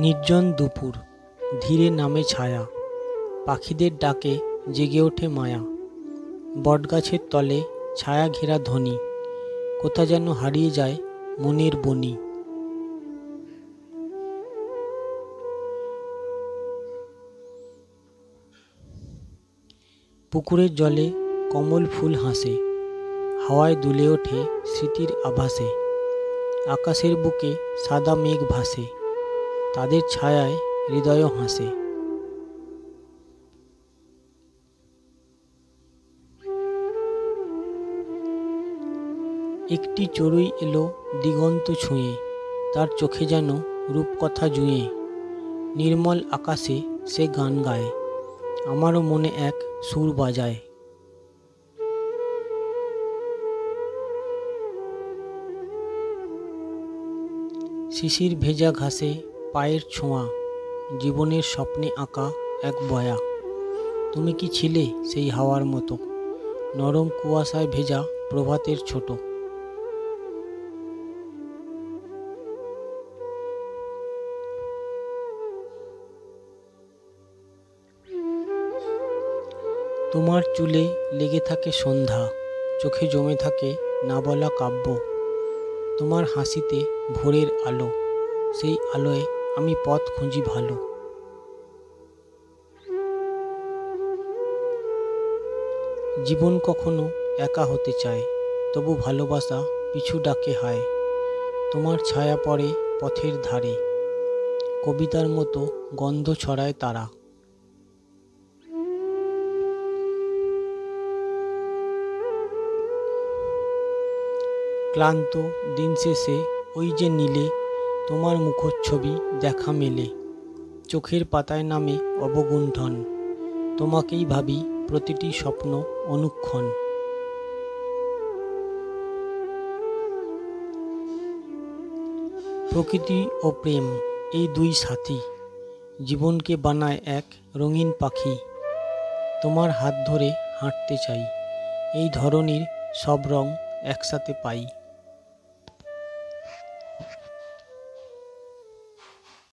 নির্জন দুপুর, ধীরে নামে ছায়া, পাখিদের ডাকে জেগে ওঠে মায়া। বটগাছের তলে ছায়া ঘেরা ধ্বনি, কোথা যেন হারিয়ে যায় মনের বনি। পুকুরের জলে কমল ফুল হাসে, হাওয়ায় দুলে ওঠে স্মৃতির আভাসে। আকাশের বুকে সাদা মেঘ ভাসে, তাদের ছায়ায় হৃদয় হাসে। একটি চড়ুই এলো দিগন্ত ছুঁয়ে, তার চোখে যেন রূপকথা জুঁয়ে। নির্মল আকাশে সে গান গায়, আমারও মনে এক সুর বাজায়। শিশির ভেজা ঘাসে পায়ের ছোঁয়া, জীবনের স্বপ্নে আঁকা এক বয়া। তুমি কি ছিলে সেই হাওয়ার মতো, নরম কুয়াশায় ভেজা প্রভাতের ছোট। তোমার চুলে লেগে থাকে সন্ধ্যা, চোখে জমে থাকে না বলা কাব্য। তোমার হাসিতে ভোরের আলো, সেই আলোয় আমি পথ খুঁজি ভালো। জীবন কখনো একা হতে চায়, তবু ভালোবাসা পিছু ডাকে হায়। তোমার ছায়া পড়ে পথের ধারে, কবিতার মতো গন্ধ ছড়ায় তারা। ক্লান্ত দিন শেষে ওই যে নীলে, তোমার মুখচ্ছবি দেখা মেলে। চোখের পাতায় নামে অবগুণ্ঠন, তোমাকেই ভাবি প্রতিটি স্বপ্ন অনুক্ষণ। প্রকৃতি ও প্রেম এই দুই সাথী, জীবনকে বানায় এক রঙিন পাখি। তোমার হাত ধরে হাঁটতে চাই, এই ধরনীর সব রং একসাথে পাই।